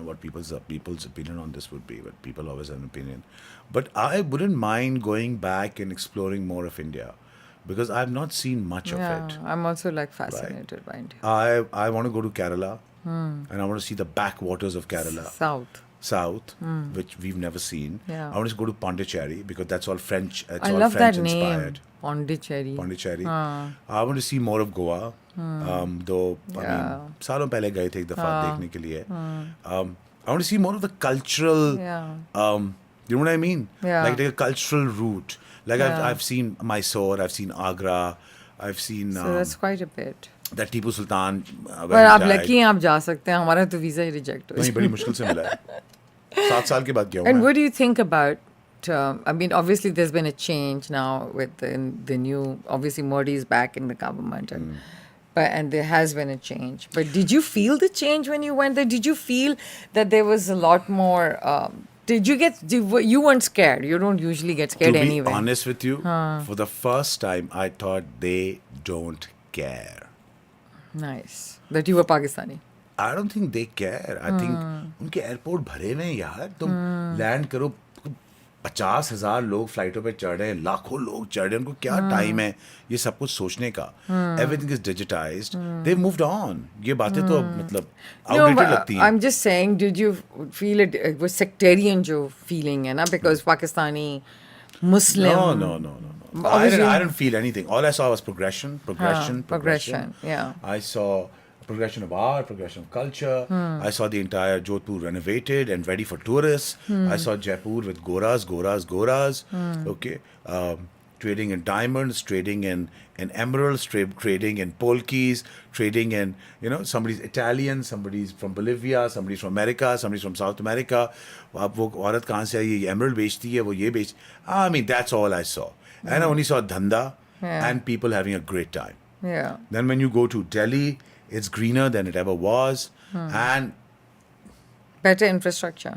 what people's opinion on this would be, but people always have an opinion. But I wouldn't mind going back and exploring more of India because I've not seen much of Yeah, it. I'm also like Right. fascinated by India. I want to go to Kerala and I want to see the backwaters of Kerala. South. South, which we've never seen. Yeah. I want to go to Pondicherry because that's all French. It's I all love French that name, inspired. Pondicherry. Pondicherry. I want to see more of Goa. Though I Yeah. mean, सालों पहले गए थे एक दफा देखने के लिए. I want to see more of the cultural. Yeah. You know what I mean? Yeah. Like a cultural route. Like Yeah. I've seen Mysore, I've seen Agra, I've seen So that's quite a bit. that Tipu Sultan. When पर he आप died. Lucky हैं, आप जा सकते हैं. हमारा तो visa ही reject हो नहीं बड़ी मुश्किल से मिला है. 7 साल के बाद गया हूँ And मैं. what do you think about? I mean, obviously, there's been a change now with the new. Obviously, Modi is back in the government, and there has been a change. But did you feel the change when you went there? Did you feel that there was a lot more? You weren't scared? You don't usually get scared To be anyway. honest with you, for the first time, I thought they don't care. Nice that you were Pakistani. I don't think they care. I think उनके airport भरे हुए हैं यार. तुम land करो, 50,000 लोग फ्लाइटों पे चढ़ रहे हैं, लाखों लोग चढ़ रहे हैं. उनको क्या टाइम है ये सब कुछ सोचने का? Everything is digitized. They've moved on. ये बातें तो अब मतलब No, outdated but लगती हैं. I'm just saying, did you feel it was sectarian जो feeling है ना? Because Pakistani, Muslim. No. Obviously- I didn't feel anything. All I saw was progression. Progression, yeah. I saw progression of art, progression of culture. I saw the entire Jodhpur renovated and ready for tourists. I saw Jaipur with goras. Okay. Trading in diamonds, trading in emeralds, trading in polkis, trading in, somebody's Italian, somebody's from Bolivia, somebody's from America, somebody's from South America. अब वो औरत कहाँ से आई है? ये emerald बेचती है, वो ये बेच. I mean, that's all I saw. And I only saw dhanda and people having a great time. Yeah. Then when you go to Delhi, it's greener than it ever was. And Better infrastructure.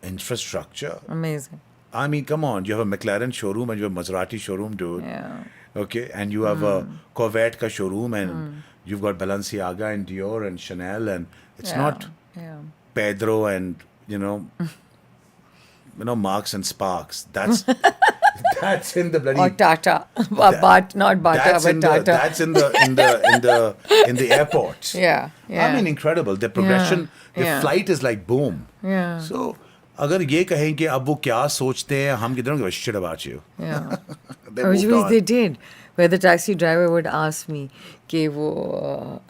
infrastructure. Amazing. I mean, come on. You have a McLaren showroom and you have a Maserati showroom, dude. Yeah. Okay. And you have a Corvette ka showroom and you've got Balenciaga and Dior and Chanel. And it's Yeah. not Yeah. Pedro and, Marks and Sparks. That's that's in the bloody... Or Tata. Not Bata, That's but in the, Tata. that's in the airports. Yeah. Yeah. I mean, incredible. The progression, the Yeah. flight is like boom. Yeah. So, अगर ये कहें कि अब वो क्या सोचते हैं, हम किधर give a shit about you. Yeah. They Which moved means on. they did. Where the taxi driver would ask me कि वो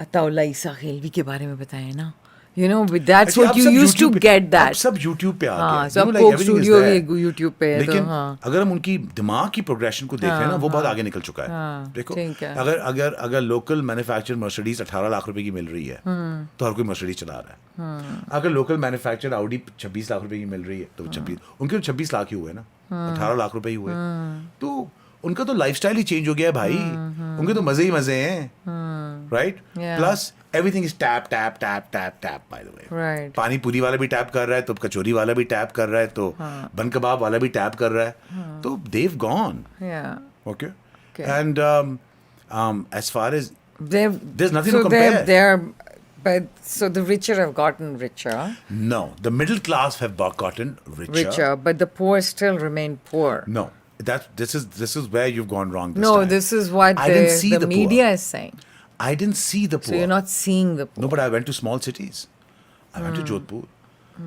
अताउल्ला ईसा खेलवी के बारे में बताएं ना. That's Actually, what अब you सब used to YouTube पे- get अब that. सब YouTube पे आ हाँ, गया. सब Like, Coke everything is Studio there. भी YouTube पे है, तो लेकिन हाँ. अगर हम उनकी दिमाग की प्रोग्रेशन को देख रहे हैं ना, वो बहुत आगे निकल चुका है. देखो, ठीक है. अगर लोकल मैन्युफैक्चर मर्सिडीज 18 लाख रुपए की मिल रही है, तो हर कोई मर्सिडीज चला रहा है. अगर लोकल मैन्युफैक्चर ऑडी 26 लाख रुपए की मिल रही है, तो 26 उनके तो 26 लाख ही हुए ना, 18 लाख रुपए ही हुए. तो उनका तो लाइफस्टाइल ही चेंज हो गया है भाई. उनके तो मजे ही मजे हैं, right? Yeah. Plus everything is tap by the way. Right. पानी पूरी वाला भी टैप कर रहा है, तो कचौरी वाला भी टैप कर रहा है, तो बन कबाब वाला भी टैप कर रहा है. तो they've gone. Yeah. Okay. Okay. And as far as There's nothing to compare. So the richer have gotten richer, no, the middle class have gotten richer. but the poor still remain poor. No, this is where you've gone wrong. This is what I didn't see the the media poor. is saying. I didn't see the poor. So you're not seeing the poor. No, but I went to small cities. I went to Jodhpur.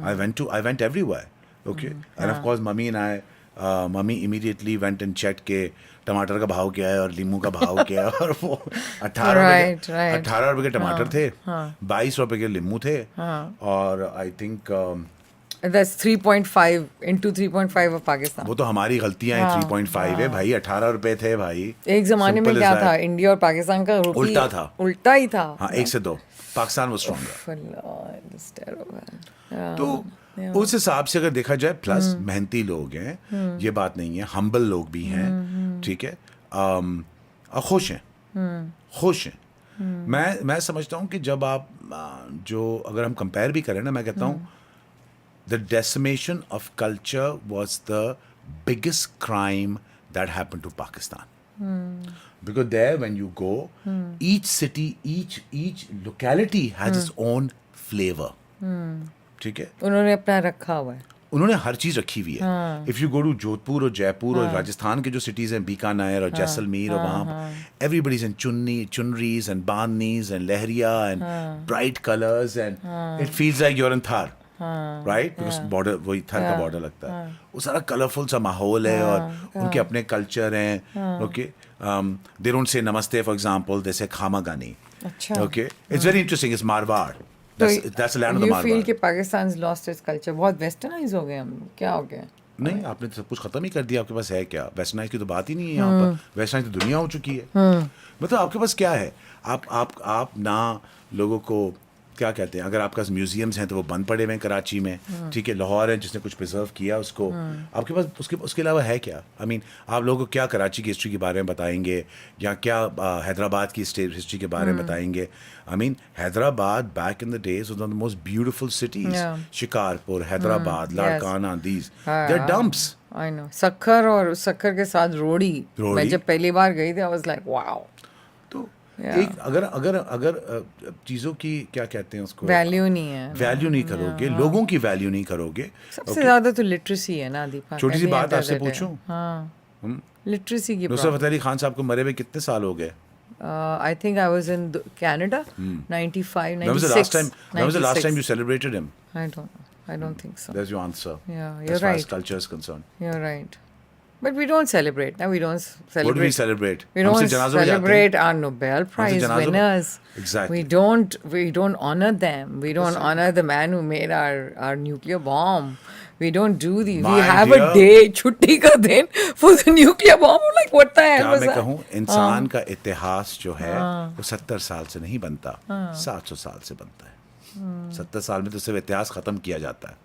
I went everywhere. Okay. And of course, mummy immediately went and checked के टमाटर का भाव क्या है और लीमू का भाव क्या है. और वो 18 रुपए के टमाटर थे, 22 रुपए के लीमू थे, और I think That's 3.5 into 3.5 of Pakistan. वो तो हमारी गलतियां हैं. 3.5 है भाई, 18 रुपए थे भाई. एक जमाने में Simple as क्या that. था, इंडिया और पाकिस्तान का रुपी उल्टा था. उल्टा ही था. हाँ, 1 से 2 Pakistan was stronger. Lord, it's terrible. तो उस हिसाब से अगर देखा जाए, प्लस मेहनती लोग हैं, ये बात नहीं है, हम्बल लोग भी हैं, ठीक है, और खुश हैं. मैं समझता हूँ कि जब आप जो अगर हम कंपेयर भी करें ना, मैं कहता हूँ the decimation of culture was the biggest crime that happened to Pakistan. Because there, when you go, each city, each locality has its own flavor. ठीक है, उन्होंने अपना रखा हुआ है. उन्होंने हर चीज रखी हुई है. If you go to Jodhpur और जयपुर और राजस्थान के जो सिटीज हैं, बीकानेर और जैसलमेर, और वहाँ everybody's in chunris and bandhanis and lehariya and bright colours and it feels like you're in Thar, right, because border वही थार का बॉर्डर लगता है. वो सारा कलरफुल सा माहौल है और उनके अपने कल्चर हैं. ओके, दे डोंट से नमस्ते फॉर एग्जांपल, दे से खामागानी. अच्छा. Okay, it's very interesting. It's Marwar. That's the land of the You Marwar. feel कि पाकिस्तान lost its culture, बहुत वेस्टर्नाइज हो गए हम, क्या हो गया? नहीं, आपने तो सब कुछ खत्म ही कर दिया. आपके पास है क्या? वेस्टर्नाइज की तो बात ही नहीं है यहाँ पर. वेस्टर्नाइज तो दुनिया हो चुकी है. मतलब आपके पास क्या है? आप ना लोगों को क्या कहते हैं, अगर आपके पास म्यूजियम्स हैं तो वो बंद पड़े हुए हैं कराची में, ठीक है, लाहौर है जिसने कुछ प्रिजर्व किया उसको. आपके पास उसके अलावा है क्या? आई मीन, आप लोगों को क्या कराची की हिस्ट्री के बारे में बताएंगे, या क्या हैदराबाद की हिस्ट्री के बारे में बताएंगे? I mean, Hyderabad back in the days was one of the most beautiful cities. Shikarpur, Hyderabad, Larkana, these they are dumps. I know. Sukkur, और सक्खर के साथ रोड़ी. मैं जब पहली बार गई थी, आई वाज लाइक वाओ. तो एक अगर चीज़ों की क्या कहते हैं उसको, वैल्यू नहीं है, वैल्यू नहीं करोगे, लोगों की वैल्यू नहीं करोगे. सबसे ज्यादा तो लिटरेसी है ना दीपा. छोटी सी बात आपसे पूछूं, लिटरेसी की नुसरत फतेह अली खान साहब को मरे हुए कितने साल हो गए? I think I was in Canada, 95, 96. When was the last time you celebrated him? I don't know. I don't think so. There's your answer. Yeah, you're as far as right. culture is concerned. You're right. But we don't celebrate. No, we don't celebrate. What do we celebrate? We don't celebrate our Nobel Prize winners. Exactly. We don't honor them. We don't honor the man who made our nuclear bomb. We don't do these. We have a day, छुट्टी का दिन for the nuclear bomb. Like what the hell was that? क्या मैं कहूँ, इंसान का इतिहास जो है वो 70 साल से नहीं बनता, 700 साल से बनता है. 70 साल में तो सिर्फ इतिहास खत्म किया जाता है.